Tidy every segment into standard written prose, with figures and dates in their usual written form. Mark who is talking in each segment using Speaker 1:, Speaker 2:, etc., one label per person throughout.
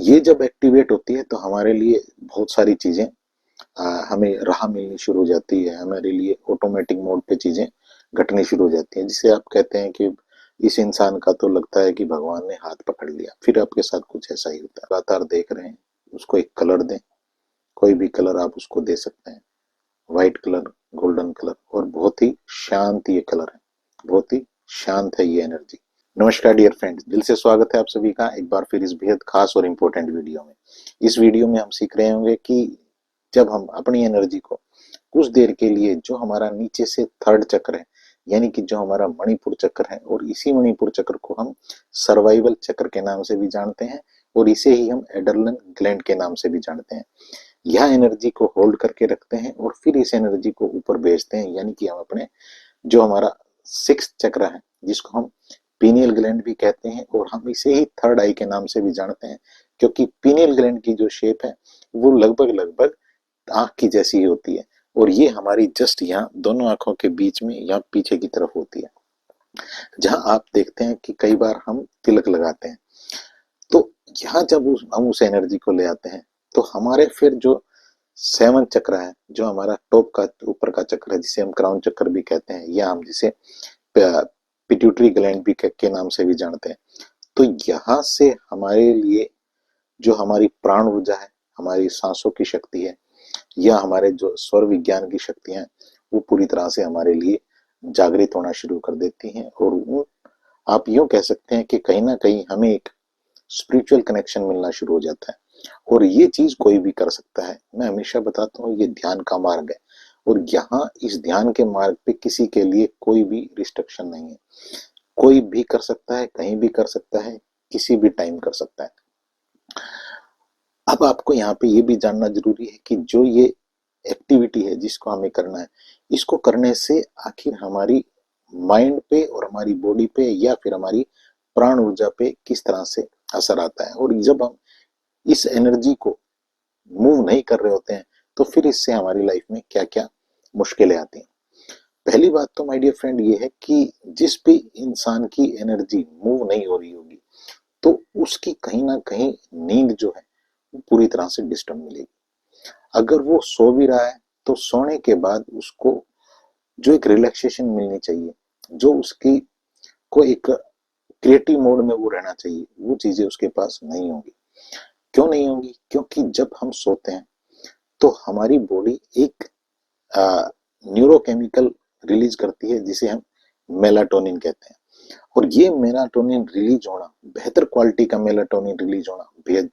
Speaker 1: ये जब एक्टिवेट होती है तो हमारे लिए बहुत सारी चीजें हमें राह मिलनी शुरू हो जाती है। हमारे लिए ऑटोमेटिक मोड पे चीजें घटनी शुरू हो जाती हैं, जिसे आप कहते हैं कि इस इंसान का तो लगता है कि भगवान ने हाथ पकड़ लिया। फिर आपके साथ कुछ ऐसा ही होता है। लगातार देख रहे हैं, उसको एक कलर दें, कोई भी कलर आप उसको दे सकते हैं, व्हाइट कलर, गोल्डन कलर, और बहुत ही शांत ये कलर है, बहुत ही शांत है ये एनर्जी। नमस्कार डियर फ्रेंड्स, दिल से स्वागत है आप सभी का एक बार फिर इस बेहद खास और इम्पोर्टेंट वीडियो में। इस वीडियो में हम सीख रहे होंगे कि जब हम अपनी एनर्जी को कुछ देर के लिए, जो हमारा नीचे से थर्ड चक्र है, यानी कि जो हमारा मणिपुर चक्र है, और इसी मणिपुर चक्र को हम सर्वाइवल चक्र के नाम से भी जानते हैं, और इसे ही हम एड्रेनल ग्लैंड के नाम से भी जानते हैं। यह एनर्जी को होल्ड करके रखते हैं और फिर इस एनर्जी को ऊपर भेजते हैं, यानी कि हम अपने जो हमारा सिक्स्थ चक्र है, जिसको हम पीनियल ग्लैंड भी कहते हैं, और हम इसे ही थर्ड आई के नाम से भी जानते हैं, क्योंकि पीनियल ग्लैंड की जो शेप है वो लगभग लगभग आंख की जैसी ही होती है, और ये हमारी जस्ट यहाँ दोनों आंखों के बीच में या पीछे की तरफ होती है, जहां आप देखते हैं कि कई बार हम तिलक लगाते हैं। तो यहाँ जब हम उस एनर्जी को ले आते हैं, तो हमारे फिर जो सेवन चक्र है, जो हमारा टॉप का ऊपर का चक्र है, जिसे हम क्राउन चक्र भी कहते हैं, या हम जिसे पिट्यूटरी ग्लैंड भी के नाम से भी जानते हैं, तो यहाँ से हमारे लिए जो हमारी प्राण ऊर्जा है, हमारी सांसों की शक्ति है, या हमारे जो स्वर विज्ञान की शक्तियां हैं, वो पूरी तरह से हमारे लिए जागृत होना शुरू कर देती हैं, और वो आप यूं कह सकते हैं कि कहीं ना कहीं हमें एक स्पिरिचुअल कनेक्शन मिलना शुरू हो जाता है। और ये चीज कोई भी कर सकता है। मैं हमेशा बताता हूँ, ये ध्यान का मार्ग है, और यहाँ इस ध्यान के मार्ग पे किसी के लिए कोई भी रिस्ट्रिक्शन नहीं है। कोई भी कर सकता है, कहीं भी कर सकता है, किसी भी टाइम कर सकता है। अब आपको यहाँ पे ये भी जानना जरूरी है कि जो ये एक्टिविटी है जिसको हमें करना है, इसको करने से आखिर हमारी माइंड पे और हमारी बॉडी पे या फिर हमारी प्राण ऊर्जा पे किस तरह से असर आता है, और जब हम इस एनर्जी को मूव नहीं कर रहे होते हैं, तो फिर इससे हमारी लाइफ में क्या क्या मुश्किलें आती हैं। पहली बात तो माय डियर फ्रेंड ये है कि जिस भी इंसान की एनर्जी मूव नहीं हो रही होगी, तो उसकी कहीं ना कहीं नींद जो है वो पूरी तरह से डिस्टर्ब मिलेगी। अगर वो सो भी रहा है, तो सोने के बाद उसको जो एक रिलैक्सेशन मिलनी चाहिए, जो उसकी को एक क्रिएटिव मोड में वो रहना चाहिए, वो चीजें उसके पास नहीं होंगी। क्यों नहीं होंगी? क्योंकि जब हम सोते हैं तो हमारी बॉडी एक न्यूरोकेमिकल रिलीज करती है, जिसे हम मेलाटोनिन कहते हैं। और ये मेलाटोनिन रिलीज होना, बेहतर क्वालिटी का मेलाटोनिन रिलीज होना बेहद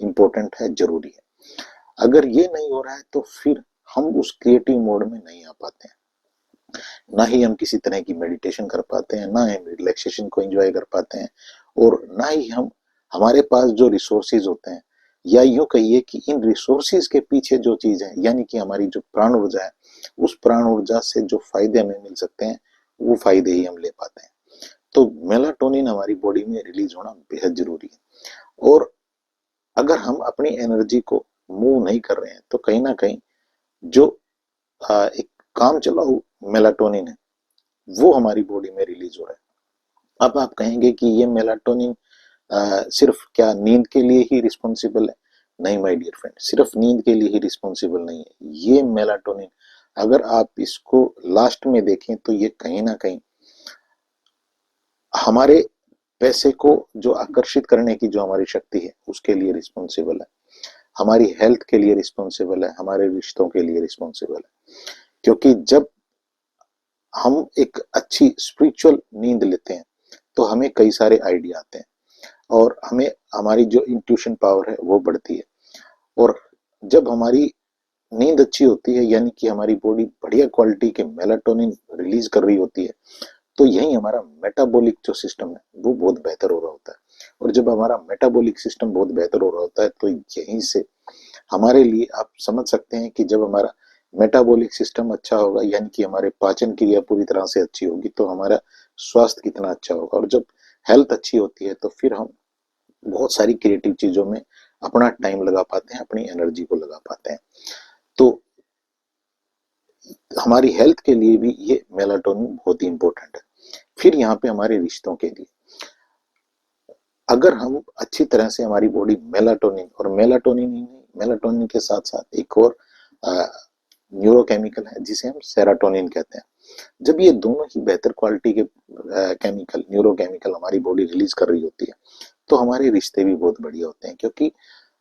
Speaker 1: इंपॉर्टेंट है, जरूरी है। अगर ये नहीं हो रहा है, तो फिर हम उस क्रिएटिव मोड में नहीं आ पाते हैं, ना ही हम किसी तरह की मेडिटेशन कर पाते हैं, ना हम रिलैक्सेशन को एंजॉय कर पाते हैं, और ना ही हम हमारे पास जो रिसोर्सेज होते हैं, या यूं कहिए कि इन रिसोर्सेज के पीछे जो चीज है, यानी कि हमारी जो प्राण ऊर्जा है, उस प्राण ऊर्जा से जो फायदे हमें मिल सकते हैं, वो फायदे ही हम ले पाते हैं। तो मेलाटोनिन हमारी बॉडी में रिलीज होना बेहद जरूरी है। और अगर हम अपनी एनर्जी को मूव नहीं कर रहे हैं, तो कहीं ना कहीं जो एक काम चलाऊ मेलाटोनिन है, वो हमारी बॉडी में रिलीज हो रहा है। अब आप कहेंगे कि ये मेलाटोनिन सिर्फ क्या नींद के लिए ही रिस्पॉन्सिबल है? नहीं माय डियर फ्रेंड, सिर्फ नींद के लिए ही रिस्पॉन्सिबल नहीं है ये मेलाटोनिन। अगर आप इसको लास्ट में देखें, तो ये कहीं ना कहीं हमारे पैसे को जो आकर्षित करने की जो हमारी शक्ति है, उसके लिए रिस्पॉन्सिबल है, हमारी हेल्थ के लिए रिस्पॉन्सिबल है, हमारे रिश्तों के लिए रिस्पॉन्सिबल है। क्योंकि जब हम एक अच्छी स्पिरिचुअल नींद लेते हैं, तो हमें कई सारे आइडिया आते हैं, और हमें हमारी जो इंट्यूशन पावर है वो बढ़ती है। और जब हमारी नींद अच्छी होती है, यानी कि हमारी बॉडी बढ़िया क्वालिटी के मेलाटोनिन रिलीज कर रही होती है, तो यही हमारा मेटाबॉलिक जो सिस्टम है वो बहुत बेहतर हो रहा होता है। और जब हमारा मेटाबॉलिक सिस्टम बहुत बेहतर हो रहा होता है, तो यहीं से हमारे लिए आप समझ सकते हैं कि जब हमारा मेटाबॉलिक सिस्टम अच्छा होगा, यानी कि हमारे पाचन क्रिया पूरी तरह से अच्छी होगी, तो हमारा स्वास्थ्य कितना अच्छा होगा। और जब हेल्थ अच्छी होती है, तो फिर हम बहुत सारी क्रिएटिव चीजों में अपना टाइम लगा पाते हैं, अपनी एनर्जी को लगा पाते हैं। तो हमारी हेल्थ के लिए भी ये मेलाटोनिन बहुत ही इंपॉर्टेंट है। फिर यहाँ पे हमारे रिश्तों के लिए, अगर हम अच्छी तरह से हमारी बॉडी मेलाटोनिन, और मेलाटोनिन ही नहीं, मेलाटोनिन के साथ साथ एक और न्यूरोकेमिकल है जिसे हम सेरोटोनिन कहते हैं, जब ये दोनों ही बेहतर क्वालिटी के केमिकल, न्यूरोकेमिकल हमारी बॉडी रिलीज कर रही होती है, तो हमारे रिश्ते भी बहुत बढ़िया होते हैं। क्योंकि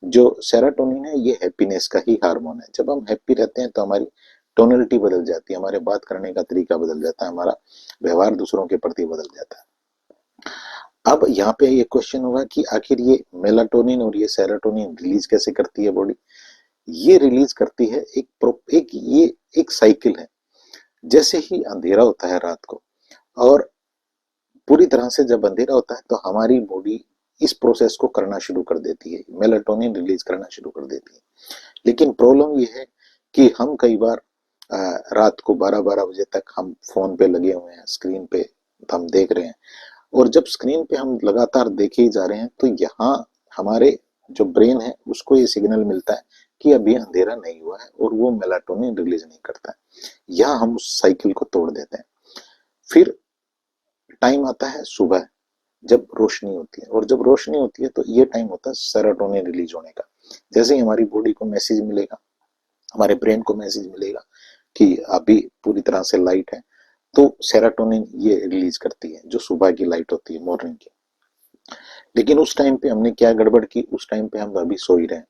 Speaker 1: जो सेरोटोनिन है ये हैप्पीनेस का ही हार्मोन है। जब हम हैप्पी रहते हैं तो हमारी टोनलिटी बदल जाती है, हमारे बात करने का तरीका बदल जाता है, हमारा व्यवहार दूसरों के प्रति बदल जाता है। अब यहाँ पे ये क्वेश्चन होगा कि आखिर ये मेलाटोनिन और ये सेरोटोनिन रिलीज कैसे करती है बॉडी? ये रिलीज करती है ये एक साइकिल है। जैसे ही अंधेरा होता है रात को, और पूरी तरह से जब अंधेरा होता है, तो हमारी बॉडी इस प्रोसेस को करना शुरू कर देती है, मेलाटोनिन रिलीज करना शुरू कर देती है। लेकिन प्रॉब्लम ये है कि हम कई बार रात को 12-12 बजे तक हम फोन पे लगे हुए हैं, स्क्रीन पे हम देख रहे हैं, और जब स्क्रीन पे हम लगातार देखे ही जा रहे हैं, तो यहाँ हमारे जो ब्रेन है उसको ये सिग्नल मिलता है कि अभी अंधेरा नहीं हुआ है, और वो मेलाटोनिन रिलीज नहीं करता है। यहाँ हम उस साइकिल को तोड़ देते हैं। फिर टाइम आता है सुबह, जब रोशनी होती है, और जब रोशनी होती है तो ये टाइम होता है सेरोटोनिन रिलीज होने का। जैसे ही हमारी बॉडी को मैसेज मिलेगा, हमारे ब्रेन को मैसेज मिलेगा कि अभी पूरी तरह से लाइट है, तो सेरोटोनिन ये रिलीज करती है, जो सुबह की लाइट होती है, मॉर्निंग की। लेकिन उस टाइम पे हमने क्या गड़बड़ की, उस टाइम पे हम अभी सो ही रहे हैं।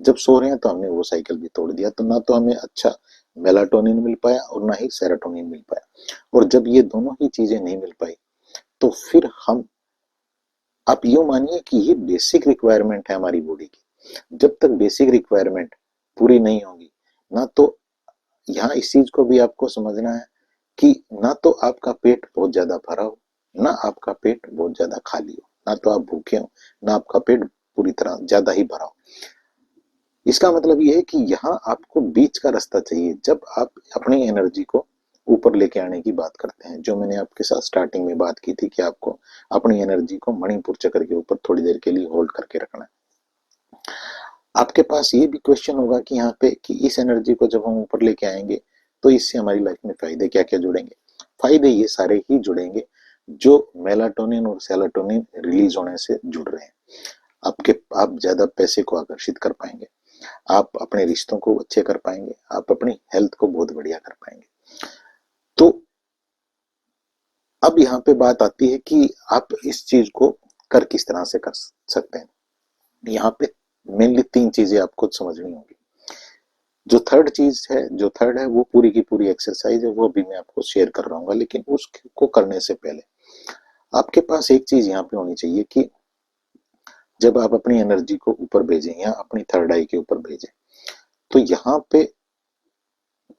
Speaker 1: जब सो रहे हैं तो हमने वो साइकिल भी तोड़ दिया, तो ना तो हमें अच्छा मेलाटोनिन मिल पाया और ना ही सेरोटोनिन मिल पाया। और जब ये दोनों ही चीजें नहीं मिल पाई, तो फिर हम, आप यूं मानिए कि ये बेसिक रिक्वायरमेंट है हमारी बॉडी की। जब तक बेसिक रिक्वायरमेंट पूरी नहीं होगी, ना तो, यहाँ इस चीज को भी आपको समझना है कि ना तो आपका पेट बहुत ज्यादा भरा हो, ना आपका पेट बहुत ज्यादा खाली हो, ना तो आप भूखे हो, ना आपका पेट पूरी तरह ज्यादा ही भरा हो। इसका मतलब ये है कि यहाँ आपको बीच का रास्ता चाहिए। जब आप अपनी एनर्जी को ऊपर लेके आने की बात करते हैं, जो मैंने आपके साथ स्टार्टिंग में बात की थी कि आपको अपनी एनर्जी को मणिपुर चक्र के ऊपर थोड़ी देर के लिए होल्ड करके रखना है। आपके पास ये भी क्वेश्चन होगा कि यहाँ पे कि इस एनर्जी को जब हम ऊपर लेके आएंगे, तो इससे हमारी लाइफ में फायदे क्या क्या जुड़ेंगे? फायदे ये सारे ही जुड़ेंगे जो मेलाटोनिन और सेरोटोनिन रिलीज होने से जुड़ रहे हैं। आप ज्यादा पैसे को आकर्षित कर पाएंगे, आप अपने रिश्तों को अच्छे कर पाएंगे, आप अपनी हेल्थ को बहुत बढ़िया कर पाएंगे। तो अब यहाँ पे बात आती है कि आप इस चीज को कर किस तरह से कर सकते हैं। यहाँ पे मेनली 3 चीजें आपको समझनी होगी। जो थर्ड है वो पूरी की पूरी एक्सरसाइज है, वो भी मैं आपको शेयर कर रहा हूँ। लेकिन उसको करने से पहले आपके पास एक चीज यहाँ पे होनी चाहिए कि जब आप अपनी एनर्जी को ऊपर भेजें या अपनी थर्ड आई के ऊपर भेजें, तो यहाँ पे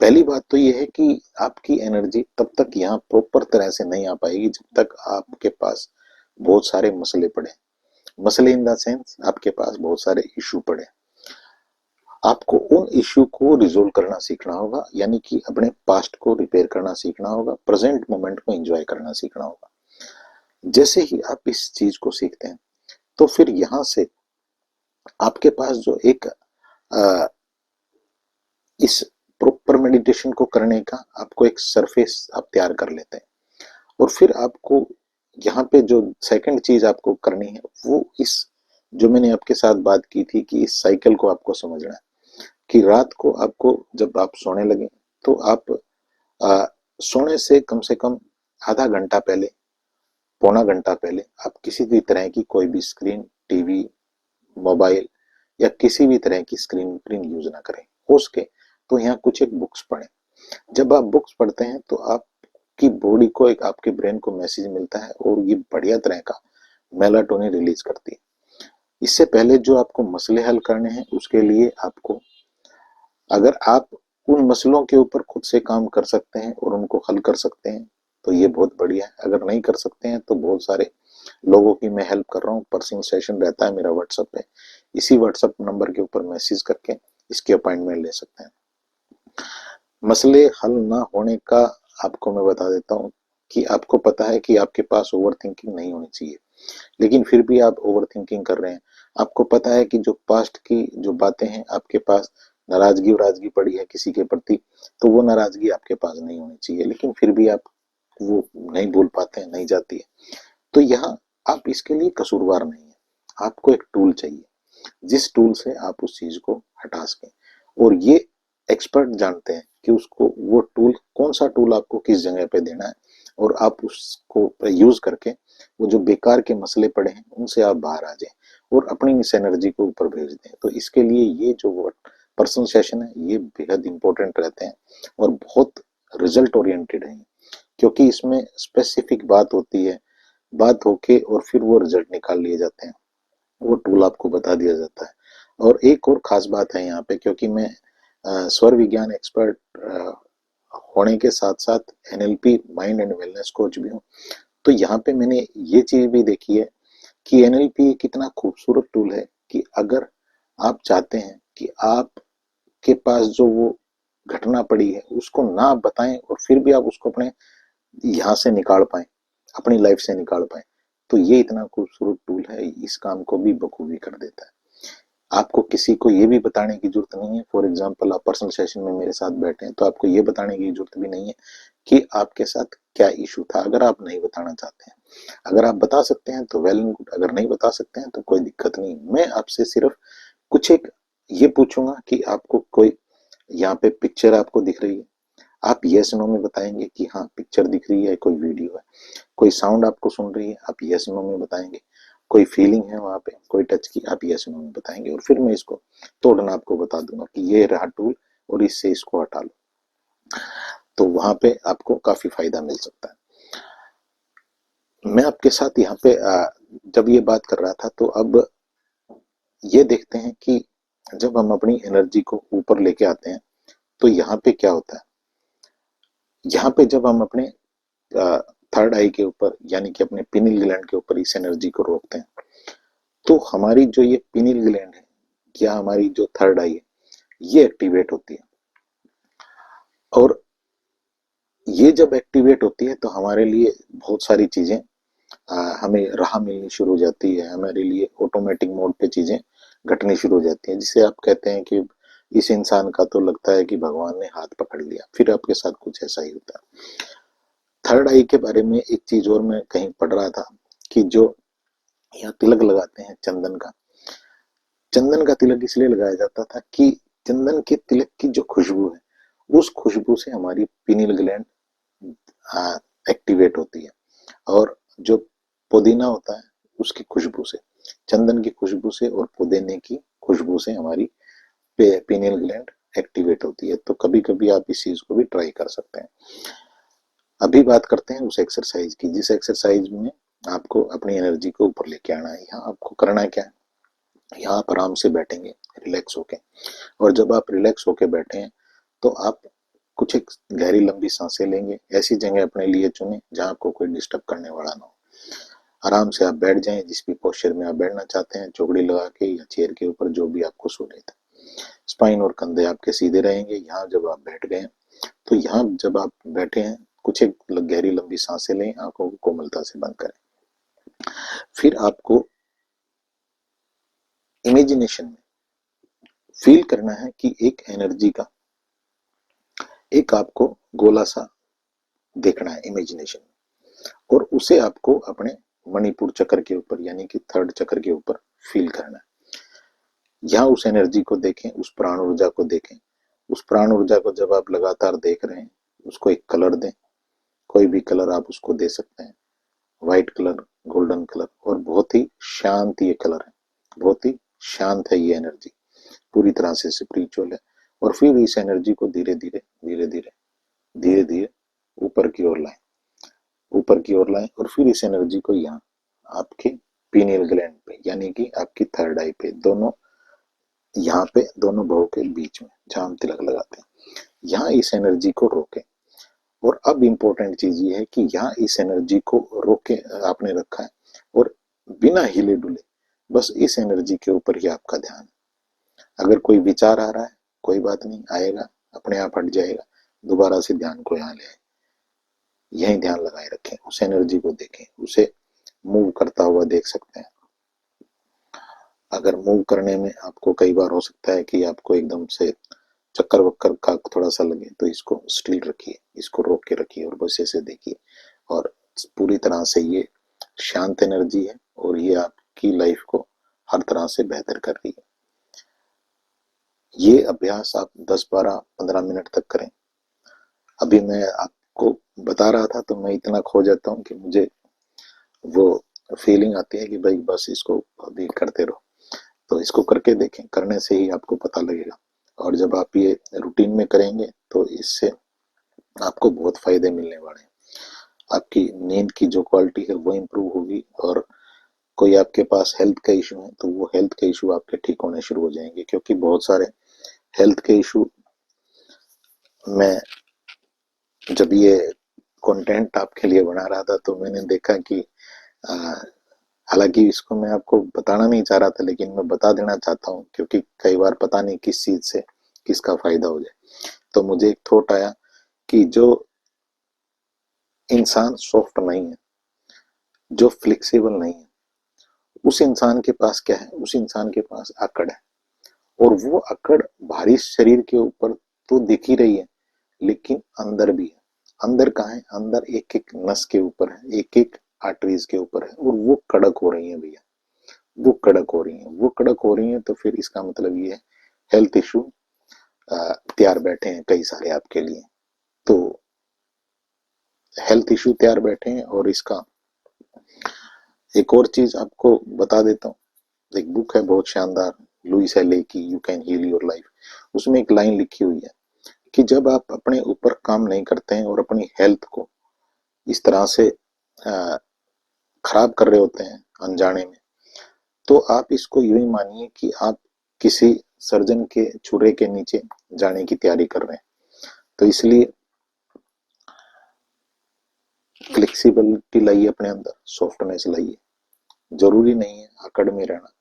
Speaker 1: पहली बात तो ये है कि आपकी एनर्जी तब तक यहाँ प्रॉपर तरह से नहीं आ पाएगी जब तक आपके पास बहुत सारे मसले पड़े। मसले इन द सेंस, आपके पास बहुत सारे इशू पड़े। आपको उन इश्यू को रिजोल्व करना सीखना होगा, यानी कि अपने पास्ट को रिपेयर करना सीखना होगा, प्रेजेंट मोमेंट को एंजॉय करना सीखना होगा। जैसे ही आप इस चीज को सीखते हैं, तो फिर यहां से आपके पास जो एक आ, इस प्रॉपर मेडिटेशन को करने का आपको एक सरफेस आप तैयार कर लेते हैं। और फिर आपको यहाँ पे जो सेकंड चीज आपको करनी है, वो इस, जो मैंने आपके साथ बात की थी कि इस साइकिल को आपको समझना है कि रात को आपको जब आप सोने लगे, तो आप आ, सोने से कम आधा घंटा पहले, पौना घंटा पहले आप किसी भी तरह की कोई भी स्क्रीन, टीवी, मोबाइल या किसी भी तरह की स्क्रीन यूज ना करें। हो सके तो यहाँ कुछ एक बुक्स पढ़ें। जब आप बुक्स पढ़ते हैं तो आपकी बॉडी को, एक आपके ब्रेन को मैसेज मिलता है, और ये बढ़िया तरह का मेलाटोनिन रिलीज करती है। इससे पहले जो आपको मसले हल करने हैं, उसके लिए आपको, अगर आप उन मसलों के ऊपर खुद से काम कर सकते हैं और उनको हल कर सकते हैं, तो ये बहुत बढ़िया है। अगर नहीं कर सकते हैं तो बहुत सारे लोगों की मैं हेल्प कर रहा हूँ, पर्सनल सेशन रहता है मेरा व्हाट्सएप पे, इसी व्हाट्सएप नंबर के ऊपर मैसेज करके इसकी अपॉइंटमेंट ले सकते हैं। मसले हल ना होने का आपको मैं बता देता हूँ कि आपको पता है कि आपके पास ओवर थिंकिंग नहीं होनी चाहिए, लेकिन फिर भी आप ओवर थिंकिंग कर रहे हैं। आपको पता है कि जो पास्ट की जो बातें हैं, आपके पास नाराजगी वराजगी पड़ी है किसी के प्रति, तो वो नाराजगी आपके पास नहीं होनी चाहिए, लेकिन फिर भी आप वो नहीं भूल पाते हैं, नहीं जाती है। तो यहाँ आप इसके लिए कसूरवार नहीं है। आपको एक टूल चाहिए, जिस टूल से आप उस चीज को हटा सकें। और ये एक्सपर्ट जानते हैं कि उसको वो टूल, कौन सा टूल आपको किस जगह पे देना है, और आप उसको यूज करके वो जो बेकार के मसले पड़े हैं उनसे आप बाहर आ जाएं और अपनी इस एनर्जी को ऊपर भेज दें। तो इसके लिए ये जो पर्सनल सेशन है ये बेहद इंपॉर्टेंट रहते हैं और बहुत रिजल्ट ओरिएंटेड है, क्योंकि इसमें स्पेसिफिक बात होती है, बात होके और फिर वो रिजल्ट निकाल लिए जाते हैं, वो टूल आपको बता दिया जाता है। और एक और खास बात है यहाँ पे, क्योंकि मैं स्वर विज्ञान एक्सपर्ट होने के साथ साथ NLP mind and wellness coach भी हूँ, तो यहाँ पे मैंने ये चीज भी देखी है कि एनएलपी कितना खूबसूरत टूल है कि अगर आप चाहते हैं कि आपके पास जो वो घटना पड़ी है उसको ना आप बताएं और फिर भी आप उसको अपने यहाँ से निकाल पाए, अपनी लाइफ से निकाल पाए, तो ये इतना खूबसूरत टूल है, इस काम को भी बखूबी कर देता है। आपको किसी को ये भी बताने की जरूरत नहीं है, फॉर एग्जाम्पल आप पर्सनल सेशन में मेरे साथ बैठे हैं तो आपको ये बताने की जरूरत भी नहीं है कि आपके साथ क्या इशू था, अगर आप नहीं बताना चाहते हैं। अगर आप बता सकते हैं तो वेल एंड गुड, अगर नहीं बता सकते हैं तो कोई दिक्कत नहीं। मैं आपसे सिर्फ कुछ एक ये पूछूंगा कि आपको कोई यहाँ पे पिक्चर आपको दिख रही है, आप यस नो में बताएंगे कि हाँ पिक्चर दिख रही है, कोई वीडियो है, कोई साउंड आपको सुन रही है, आप यस नो में बताएंगे, कोई फीलिंग है वहां पे, कोई टच की, आप यस नो में बताएंगे, और फिर मैं इसको तोड़ना आपको बता दूंगा कि ये रहा टूल और इससे इसको हटा लो। तो वहां पे आपको काफी फायदा मिल सकता है। मैं आपके साथ यहाँ पे जब ये बात कर रहा था तो अब ये देखते हैं कि जब हम अपनी एनर्जी को ऊपर लेके आते हैं तो यहाँ पे क्या होता है। यहाँ पे जब हम अपने थर्ड आई के ऊपर यानी कि अपने पिनिल ग्लैंड के ऊपर इस एनर्जी को रोकते हैं, तो हमारी जो ये पिनिल ग्लैंड है या हमारी जो थर्ड आई है ये एक्टिवेट होती है। और ये जब एक्टिवेट होती है तो हमारे लिए बहुत सारी चीजें हमें राह मिलनी शुरू हो जाती है, हमारे लिए ऑटोमेटिक मोड पे चीजें घटनी शुरू हो जाती हैं, जिसे आप कहते हैं कि इस इंसान का तो लगता है कि भगवान ने हाथ पकड़ लिया, फिर आपके साथ कुछ ऐसा ही होता है। थर्ड आई के बारे में एक चीज और मैं कहीं पढ़ रहा था कि जो यहाँ तिलक लगाते हैं चंदन का, चंदन का तिलक इसलिए लगाया जाता था कि चंदन के तिलक की जो खुशबू है उस खुशबू से हमारी पिनिल ग्लैंड एक्टिवेट होती है, और जो पुदीना होता है उसकी खुशबू से, चंदन की खुशबू से और पुदीने की खुशबू से हमारी पिनियल ग्लैंड एक्टिवेट होती है। तो कभी कभी आप इस चीज को भी ट्राई कर सकते हैं। अभी बात करते हैं उस एक्सरसाइज की, जिस एक्सरसाइज में आपको अपनी एनर्जी को ऊपर लेके आना है। यहाँ आपको करना है क्या है, यहाँ आप आराम से बैठेंगे रिलैक्स होके, और जब आप रिलैक्स होके बैठे हैं तो आप कुछ एक गहरी लंबी सांसें लेंगे, ऐसी जगह अपने लिए चुने जहाँ आपको कोई डिस्टर्ब करने वाला ना हो। आराम से आप बैठ जाएं जिस भी पोस्चर में आप बैठना चाहते हैं, चौकड़ी लगा के या चेयर के ऊपर, जो भी आपको सूट है। स्पाइन और कंधे आपके सीधे रहेंगे। यहाँ जब आप बैठ गए तो यहाँ जब आप बैठे हैं कुछ एक गहरी लंबी सांसें लें, आंखों को कोमलता से बंद करें। फिर आपको इमेजिनेशन में फील करना है कि एक एनर्जी का एक आपको गोला सा देखना है इमेजिनेशन में, और उसे आपको अपने मणिपुर चक्र के ऊपर यानी कि थर्ड चक्र के ऊपर फील करना है। यहाँ उस एनर्जी को देखें, उस प्राण ऊर्जा को देखें। उस प्राण ऊर्जा को जब आप लगातार देख रहे हैं उसको एक कलर दें, कोई भी कलर आप उसको दे सकते हैं, व्हाइट कलर, गोल्डन कलर, और बहुत ही शांत ये कलर है, बहुत ही शांत है ये एनर्जी, पूरी तरह से स्पिरिचुअल है। और फिर इस एनर्जी को धीरे धीरे धीरे धीरे धीरे धीरे ऊपर की ओर लाएं, ऊपर की ओर लाएं, और फिर इस एनर्जी को यहाँ आपके पीनियल ग्लैंड पे यानी कि आपकी थर्ड आई पे, दोनों यहाँ पे दोनों भवों के बीच में जहां हम तिलक लगाते हैं, यहाँ इस एनर्जी को रोके। और अब इम्पोर्टेंट चीज ये है कि यहाँ इस एनर्जी को रोके आपने रखा है, और बिना हिले डुले बस इस एनर्जी के ऊपर ही आपका ध्यान है। अगर कोई विचार आ रहा है कोई बात नहीं, आएगा अपने आप हट जाएगा, दोबारा से ध्यान को यहाँ ले आए, यही ध्यान लगाए रखें, उस एनर्जी को देखें, उसे मूव करता हुआ देख सकते हैं। अगर मूव करने में आपको कई बार हो सकता है कि आपको एकदम से चक्कर वक्कर का थोड़ा सा लगे, तो इसको स्टिल रखिए, इसको रोक के रखिए और बस ऐसे देखिए। और पूरी तरह से ये शांत एनर्जी है और ये आपकी लाइफ को हर तरह से बेहतर कर रही है। ये अभ्यास आप 10, 12, 15 मिनट तक करें। अभी मैं आपको बता रहा था तो मैं इतना खो जाता हूँ कि मुझे वो फीलिंग आती है कि भाई बस इसको अभी करते रहो। तो इसको करके देखें, करने से ही आपको पता लगेगा। और जब आप ये रूटीन में करेंगे तो इससे आपको बहुत फायदे मिलने वाले हैं। आपकी नींद की जो क्वालिटी है वो इम्प्रूव होगी, और कोई आपके पास हेल्थ का इशू है तो वो हेल्थ के इशू आपके ठीक होने शुरू हो जाएंगे। क्योंकि बहुत सारे हेल्थ के इशू, मैं जब ये कंटेंट आपके लिए बना रहा था तो मैंने देखा कि हालांकि इसको मैं आपको बताना नहीं चाह रहा था, लेकिन मैं बता देना चाहता हूँ क्योंकि कई बार पता नहीं किस चीज से किसका फायदा हो जाए। तो मुझे एक थॉट आया कि जो इंसान सॉफ्ट नहीं है, जो फ्लेक्सिबल नहीं है, उस इंसान के पास क्या है, उस इंसान के पास अकड़ है। और वो अकड़ भारी शरीर के ऊपर तो दिख ही रही है, लेकिन अंदर भी है। अंदर कहाँ है? अंदर एक एक नस के ऊपर है, एक एक आर्टरीज के ऊपर है, और वो कड़क हो रही है भैया। वो कड़क हो रही है, वो कड़क हो रही है, तो फिर इसका मतलब ये है हेल्थ इशू तैयार बैठे हैं कई सारे आपके लिए। तो हेल्थ इशू तैयार बैठे हैं। और इसका एक और चीज आपको बता देता हूँ। एक बुक है बहुत शानदार, लुइस एले की, you can heal your life. उसमें एक लाइन लिखी हुई है कि जब आप अपने ऊपर काम नहीं करते हैं और अपनी हेल्थ को इस तरह से खराब कर रहे होते हैं अनजाने में, तो आप इसको यूं ही मानिए कि आप किसी सर्जन के छुरे के नीचे जाने की तैयारी कर रहे हैं। तो इसलिए फ्लेक्सिबिलिटी लाइए अपने अंदर, सॉफ्टनेस लाइए। जरूरी नहीं है अकड़ में रहना।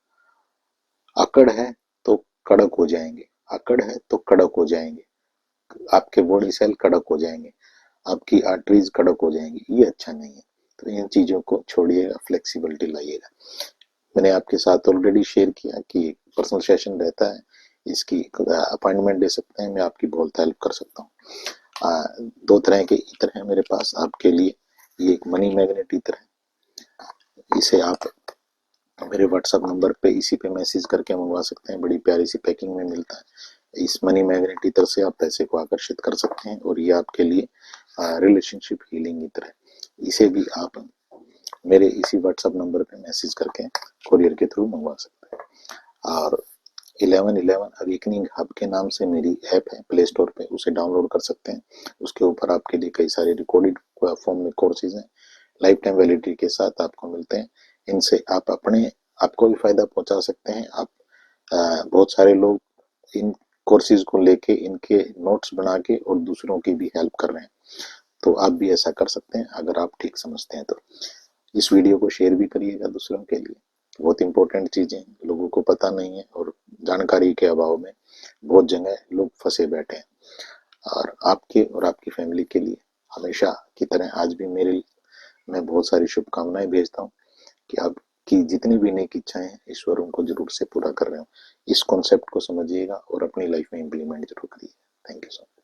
Speaker 1: अकड़ है तो कड़क हो जाएंगे, अकड़ है तो कड़क हो जाएंगे, आपके बॉडी सेल कड़क हो जाएंगे, आपकी आर्टरीज कड़क हो जाएंगी। ये अच्छा नहीं है। तो इन चीजों को छोड़िएगा, फ्लेक्सिबिलिटी लाइएगा। मैंने आपके साथ ऑलरेडी शेयर किया कि एक पर्सनल सेशन रहता है, इसकी अपॉइंटमेंट दे सकते हैं, मैं आपकी बहुत हेल्प कर सकता हूँ। दो तरह के इत्र हैं मेरे पास आपके लिए। ये एक मनी मैग्नेट इत्र है, इसे आप मेरे व्हाट्सएप नंबर पे इसी पे मैसेज करके मंगवा सकते हैं, बड़ी प्यारी सी पैकिंग में मिलता है। इस मनी मैग्नेट इत्र से आप पैसे को आकर्षित कर सकते हैं, और ये आपके लिए रिलेशनशिप हीलिंग इत्र है। इसे भी आप मेरे इसी व्हाट्सएप नंबर पे मैसेज करके कोरियर के थ्रू मंगवा सकते हैं। और 1111 अवेकनिंग हब के नाम से मेरी ऐप है प्ले स्टोर पे, उसे डाउनलोड कर सकते हैं। उसके ऊपर आपके लिए कई सारे रिकॉर्डेड फॉर्म में कोर्सेज हैं, लाइफ टाइम वैलिडिटी के साथ आपको मिलते हैं। इनसे आप अपने आपको भी फायदा पहुंचा सकते हैं। आप बहुत सारे लोग इन कोर्सेज को लेके इनके नोट्स बना के और दूसरों की भी हेल्प कर रहे हैं। तो आप भी ऐसा कर सकते हैं अगर आप ठीक समझते हैं तो। इस वीडियो को शेयर भी करिएगा दूसरों के लिए। बहुत इंपॉर्टेंट चीजें लोगों को पता नहीं है, और जानकारी के अभाव में बहुत जगह लोग फंसे बैठे हैं। और आपके और आपकी फैमिली के लिए हमेशा की तरह आज भी मेरे मैं बहुत सारी शुभकामनाएं भेजता हूँ कि आपकी जितनी भी नेक इच्छाएं हैं ईश्वर उनको जरूर से पूरा कर रहे हो। इस कॉन्सेप्ट को समझिएगा और अपनी लाइफ में इम्प्लीमेंट जरूर करिए। Thank you so much.